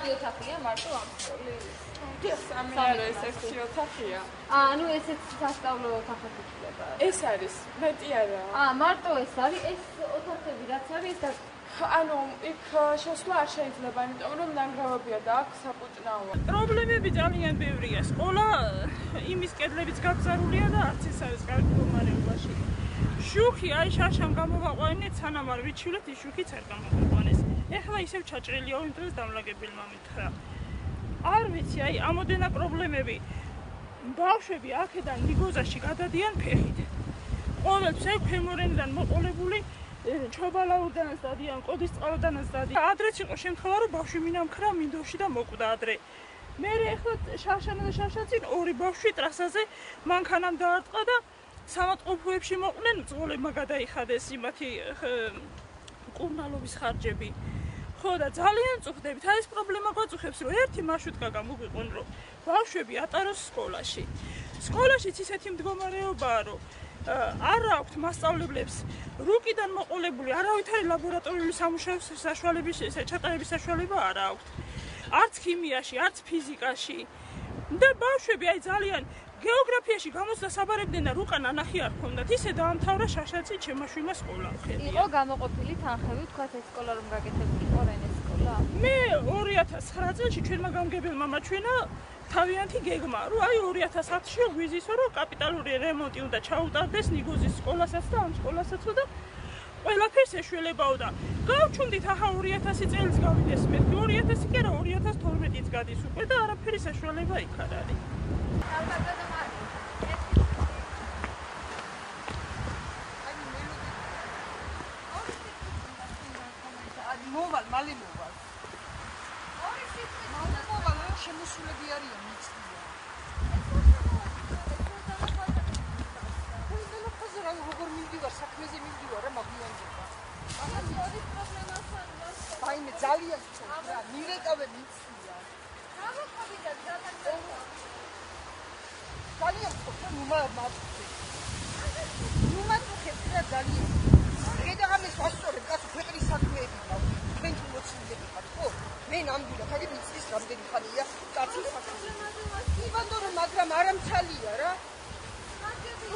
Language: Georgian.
სამი ოთახია მარტო ამ სკოლის. სამი არა, ეს ერთი ოთახია. ანუ ესეც სასწავლო ოთახად ითვლება. ეს არის, მეტი არა. მარტო ეს არის, ეს ოთახები რაც არის და ანუ იქ შესვლა არ შეიძლება, იმიტომ რომ ნანგრევებია და აქ საფუჭნაოა. პრობლემები ძალიან ბევრია. სკოლა იმის კედლებიც გაგზავნილია და არც ეს არის კარგი მდგომარეობაში. შუქი აი შაშამ გამოვაყვანეთ, სანამ არ ვიცილეთ, ის შუქიც არ გამოგვიყვანეს. ეხლა ისევ ჩაჭრილია, იმ დროს დამლაგებელმა მითხრა. არ ვიცი, აი ამოდენა პრობლემები. ბავშვები აქედან ლიგოზაში გადადიან ფეხით. ყოველთვის ეგ ფემორენიდან მოყოლებული ჩობალაუდანაც დადიან, კოდისწყალოდანაც დადიან. ადრეც იყო შემთხვევა, რომ ბავშვი მინამქრა მინდორში და მოკვდა ადრე. მე ეხლა შაშანა და შაშაცინ ორი ბავშვი ტრასაზე მანქანამ დაარტყა და სამატყოფოებში მოყვნენ, მძღოლებმა გადაიხადეს იმათი კურნალობის ხარჯები. ხო და ძალიან წუხდებით. აი ეს პრობლემა გვაწუხებს, რომ ერთი მარშრუტკა გამოგვიყვონ, რომ ბავშვები ატაროს სკოლაში. სკოლაშიც ისეთი მდგომარეობაა, რომ არ აქვთ მასწავლებლებს რუკიდან მოყოლებული, არავითარი ლაბორატორიული სამუშაოს საშუალების ჩატარების საშუალება არ აქვთ. არც ქიმიაში, არც ფიზიკაში. და ბავშვები აი ძალიან გეოგრაფიაში გამოსვლა საბარებდნენ და რუკა ნანახი არ ჰქონდათ. ისე დაამთავრა შაშაცი ჩემმა შვილმა სკოლა. იყო გამოყოფილი თანხები, თქვათ ეს სკოლა რომ გაკეთებული იყო რენეს სკოლა. მე 2009 წელს ჩვენმა გამგებელმა მაჩვენა თავიანთი გეგმა, რომ აი 2010-ში გვიზისო, რომ კაპიტალური რემონტი უნდა ჩაუტარდეს ნიგოზის სკოლასაც და ამ სკოლასაც და ყველაფერს ეშველებაო და გავჩუმდით ახლა 2000 წელს გავიდეს მე 2000 კი არა 2012-იც გადის უკვე და არაფერი საშუალება იქ არ არის. მოვალ, მალე მოვალ. ორი სიტყვით მოვალ, შემოსულები არიან მიწია. როგორ მივდივარ, საქმეზე მივდივარ, რა მაგვიანდება. ახლა ორი პრობლემასთან ვაიმე, ძალიან ცოტა, მირეკავე მიწია. გამოვიდა ძალიან ძალიან ცოტა, ნუ მაწუხე. ნუ მაწუხე რა ძალიან. შედაღამეს ვასწორებ, კაცო, ქვეყნის საქმეები მაქვს. თქვენ თუ მოცილები ხართ, ხო? მე ნამდვილად, აი მიწის რამდენი ხანია, კაცის საქმე. იბანდო რომ მაგრამ არ ამცალია რა. მაგები